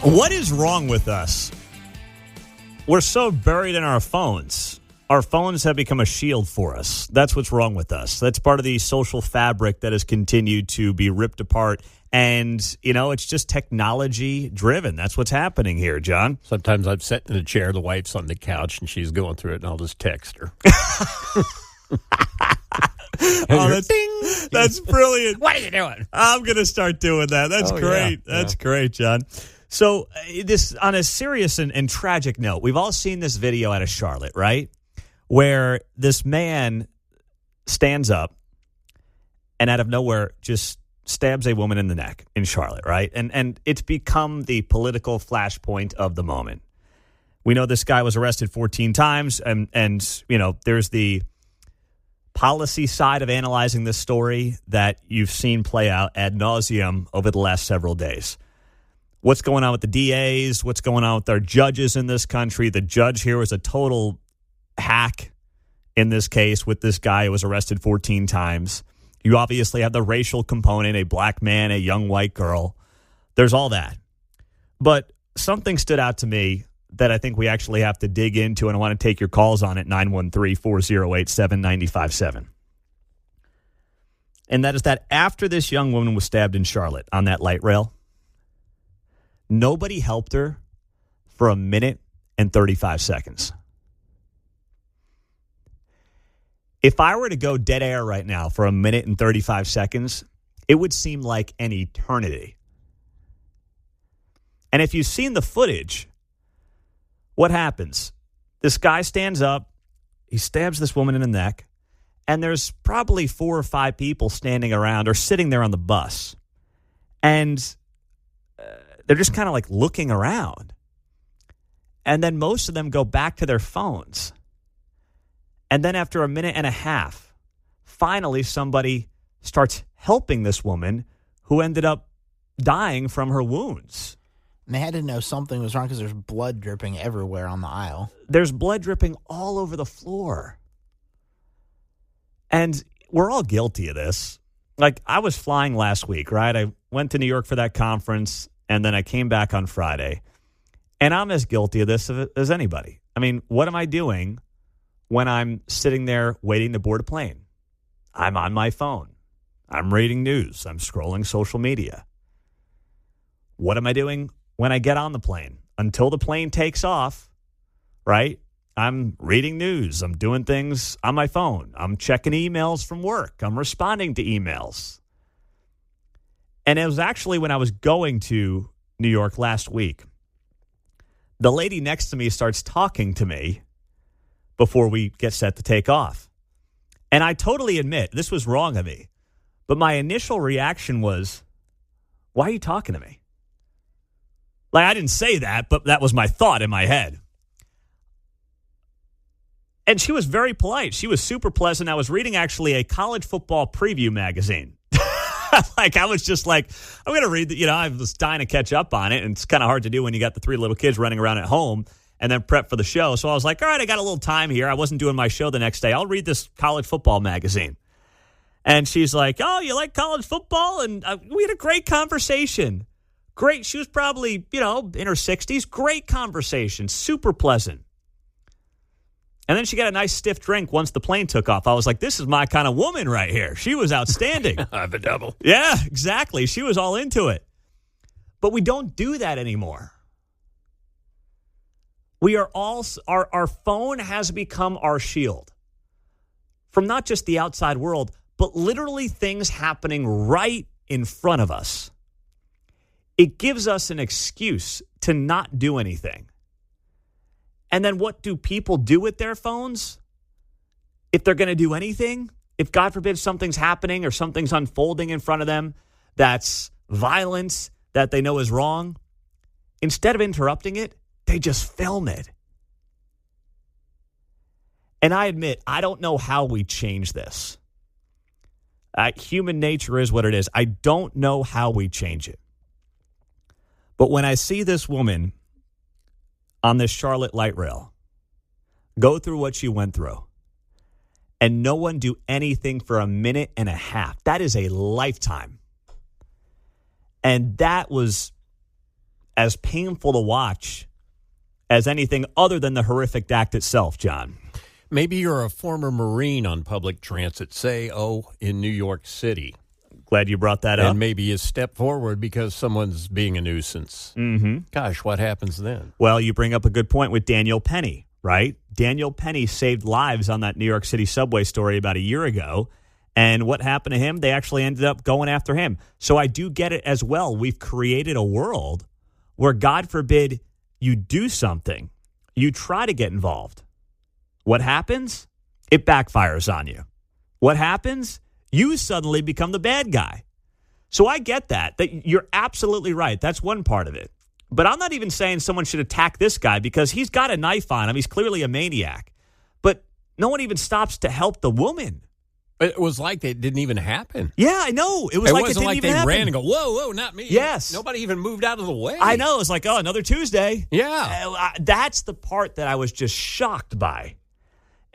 What is wrong with us? We're so buried in our phones. Our phones have become a shield for us. That's what's wrong with us. That's part of the social fabric that has continued to be ripped apart. And, it's just technology driven. That's what's happening here, John. Sometimes I'm sitting in a chair, the wife's on the couch, and she's going through it, and I'll just text her. That's brilliant. What are you doing? I'm going to start doing that. That's great. Yeah. That's great, John. So this, on a serious and tragic note, we've all seen this video out of Charlotte, right? Where this man stands up and out of nowhere just stabs a woman in the neck in Charlotte, right? And it's become the political flashpoint of the moment. We know this guy was arrested 14 times, and there's the policy side of analyzing this story that you've seen play out ad nauseum over the last several days. What's going on with the DAs? What's going on with our judges in this country? The judge here was a total hack in this case with this guy who was arrested 14 times. You obviously have the racial component, a black man, a young white girl. There's all that. But something stood out to me that I think we actually have to dig into, and I want to take your calls on it, 913-408-7957. And that is that after this young woman was stabbed in Charlotte on that light rail, nobody helped her for a minute and 35 seconds. If I were to go dead air right now for a minute and 35 seconds, it would seem like an eternity. And if you've seen the footage, what happens? This guy stands up, he stabs this woman in the neck, and there's probably 4 or 5 people standing around or sitting there on the bus. And they're just kind of like looking around. And then most of them go back to their phones. And then after a minute and a half, finally somebody starts helping this woman who ended up dying from her wounds. And they had to know something was wrong because there's blood dripping everywhere on the aisle. There's blood dripping all over the floor. And we're all guilty of this. Like, I was flying last week, right? I went to New York for that conference, and then I came back on Friday. And I'm as guilty of this as anybody. I mean, what am I doing when I'm sitting there waiting to board a plane? I'm on my phone. I'm reading news. I'm scrolling social media. What am I doing when I get on the plane? Until the plane takes off, right? I'm reading news. I'm doing things on my phone. I'm checking emails from work. I'm responding to emails. And it was actually when I was going to New York last week, the lady next to me starts talking to me before we get set to take off. And I totally admit, this was wrong of me. But my initial reaction was, why are you talking to me? Like, I didn't say that, but that was my thought in my head. And she was very polite. She was super pleasant. I was reading, actually, a college football preview magazine. I was just like, I'm going to read that. I was dying to catch up on it. And it's kind of hard to do when you got the 3 little kids running around at home and then prep for the show. So I was like, all right, I got a little time here. I wasn't doing my show the next day. I'll read this college football magazine. And she's like, oh, you like college football? And we had a great conversation. Great. She was probably, in her 60s. Great conversation. Super pleasant. And then she got a nice stiff drink once the plane took off. I was like, this is my kind of woman right here. She was outstanding. I have a double. Yeah, exactly. She was all into it. But we don't do that anymore. We are all, our phone has become our shield from not just the outside world, but literally things happening right in front of us. It gives us an excuse to not do anything. And then what do people do with their phones? If they're going to do anything, if God forbid something's happening or something's unfolding in front of them that's violence that they know is wrong, instead of interrupting it, they just film it. And I admit, I don't know how we change this. Human nature is what it is. I don't know how we change it. But when I see this woman on this Charlotte light rail go through what she went through and no one do anything for a minute and a half, that is a lifetime. And that was as painful to watch as anything other than the horrific act itself, John. Maybe you're a former Marine on public transit, say, in New York City. Glad you brought that up. And maybe you step forward because someone's being a nuisance. Mm-hmm. Gosh, what happens then? Well, you bring up a good point with Daniel Penny, right? Daniel Penny saved lives on that New York City subway story about a year ago. And what happened to him? They actually ended up going after him. So I do get it as well. We've created a world where, God forbid, you do something, you try to get involved. What happens? It backfires on you. What happens? You suddenly become the bad guy. So I get that you're absolutely right. That's one part of it. But I'm not even saying someone should attack this guy because he's got a knife on him. He's clearly a maniac. But no one even stops to help the woman. It was like it didn't even happen. Yeah, I know. It was like it wasn't didn't like even they happen. ran and go, whoa, not me. Yes. Nobody even moved out of the way. I know. It's like, another Tuesday. Yeah. That's the part that I was just shocked by.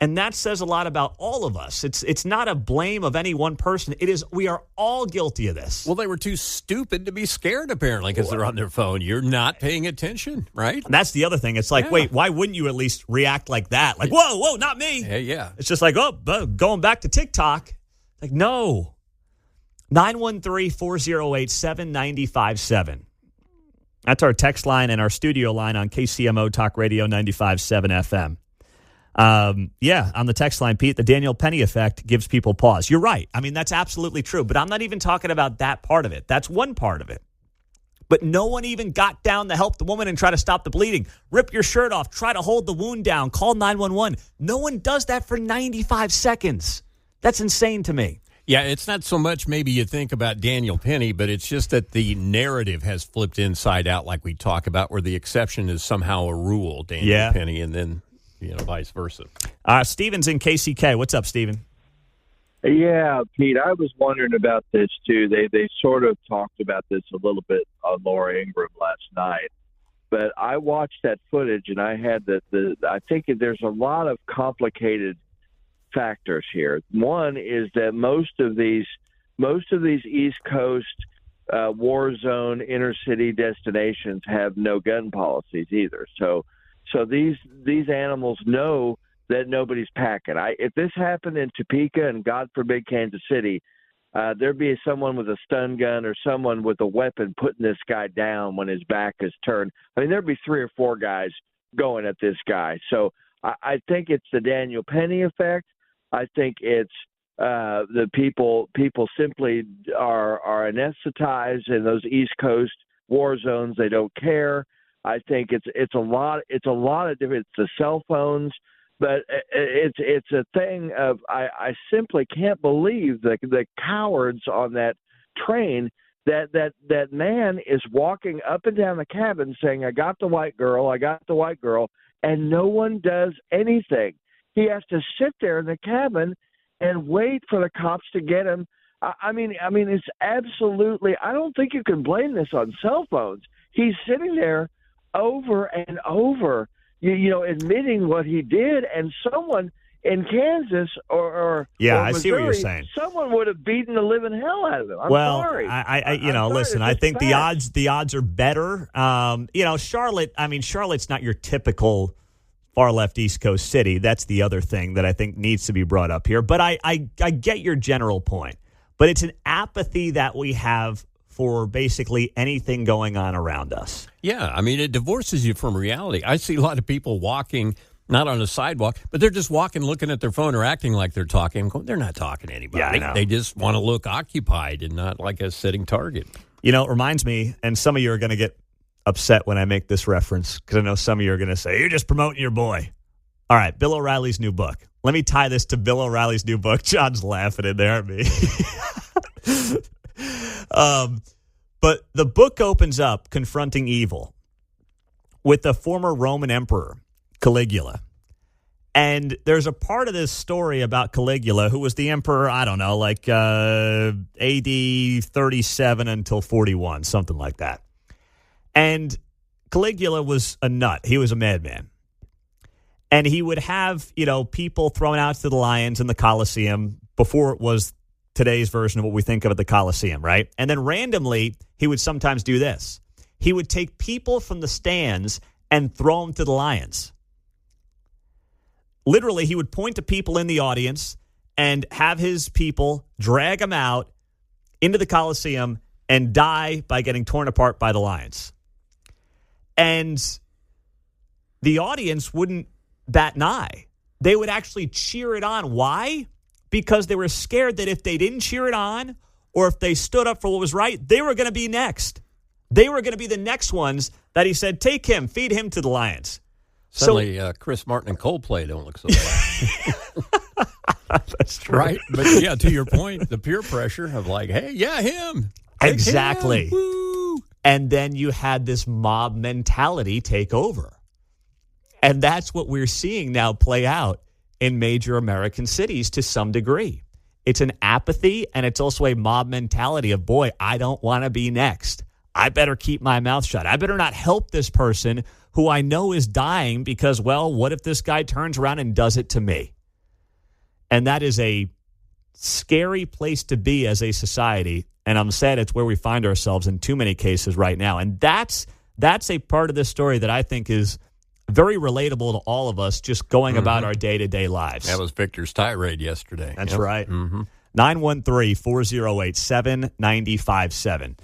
And that says a lot about all of us. It's not a blame of any one person. It is, we are all guilty of this. Well, they were too stupid to be scared, apparently, because they're on their phone. You're not paying attention, right? And that's the other thing. It's like, wait, why wouldn't you at least react like that? Like, whoa, not me. Yeah. It's just like, going back to TikTok. Like, no. 913-408-7957. That's our text line and our studio line on KCMO Talk Radio 95.7 FM. On the text line, Pete, the Daniel Penny effect gives people pause. You're right. I mean, that's absolutely true. But I'm not even talking about that part of it. That's one part of it. But no one even got down to help the woman and try to stop the bleeding. Rip your shirt off. Try to hold the wound down. Call 911. No one does that for 95 seconds. That's insane to me. Yeah, it's not so much maybe you think about Daniel Penny, but it's just that the narrative has flipped inside out like we talk about, where the exception is somehow a rule, Daniel Penny, and then vice versa. Steven's in KCK. What's up, Steven? Yeah, Pete, I was wondering about this, too. They sort of talked about this a little bit on Laura Ingraham last night. But I watched that footage, and I had I think there's a lot of complicated factors here. One is that most of these East Coast war zone inner city destinations have no gun policies either. So these animals know that nobody's packing. If this happened in Topeka and God forbid Kansas City, there'd be someone with a stun gun or someone with a weapon putting this guy down when his back is turned. I mean, there'd be 3 or 4 guys going at this guy. So I think it's the Daniel Penny effect. I think it's the people simply are anesthetized in those East Coast war zones. They don't care. I think it's a lot. It's a lot of different. It's the cell phones, but it's a thing of I simply can't believe the cowards on that train. That man is walking up and down the cabin saying, "I got the white girl. I got the white girl," and no one does anything. He has to sit there in the cabin and wait for the cops to get him. I mean, it's absolutely. I don't think you can blame this on cell phones. He's sitting there over and over, admitting what he did, and someone in Kansas or I Missouri, see what you're saying. Someone would have beaten the living hell out of him. I'm sorry. Listen, I think the odds are better. Charlotte's not your typical far left East Coast city. That's the other thing that I think needs to be brought up here. But I get your general point. But it's an apathy that we have for basically anything going on around us. Yeah, I mean, it divorces you from reality. I see a lot of people walking, not on a sidewalk, but they're just walking, looking at their phone or acting like they're talking. They're not talking to anybody. Yeah, I know. They just want to look occupied and not like a sitting target. It reminds me, and some of you are going to get upset when I make this reference, because I know some of you are going to say, you're just promoting your boy. All right, Bill O'Reilly's new book. Let me tie this to Bill O'Reilly's new book. John's laughing in there at me. But the book opens up confronting evil with the former Roman emperor, Caligula. And there's a part of this story about Caligula, who was the emperor, I don't know, like AD 37 until 41, something like that. And Caligula was a nut. He was a madman. And he would have, people thrown out to the lions in the Colosseum before it was today's version of what we think of at the Colosseum, right? And then randomly, he would sometimes do this. he would take people from the stands and throw them to the lions. Literally, he would point to people in the audience and have his people drag him out into the Coliseum and die by getting torn apart by the lions. And the audience wouldn't bat an eye. They would actually cheer it on. Why? Because they were scared that if they didn't cheer it on or if they stood up for what was right, they were going to be next. They were going to be the next ones that he said, take him, feed him to the lions. Suddenly, Chris Martin and Coldplay don't look so bad. That's true. Right? But yeah, to your point, the peer pressure of like, hey, yeah, him. Take Exactly. him. Woo. And then you had this mob mentality take over. And that's what we're seeing now play out in major American cities to some degree. It's an apathy, and it's also a mob mentality of, boy, I don't want to be next. I better keep my mouth shut. I better not help this person who I know is dying because, well, what if this guy turns around and does it to me? And that is a scary place to be as a society. And I'm sad it's where we find ourselves in too many cases right now. And that's a part of this story that I think is very relatable to all of us just going about our day-to-day lives. That was Victor's tirade yesterday. That's right. 913-408-7957.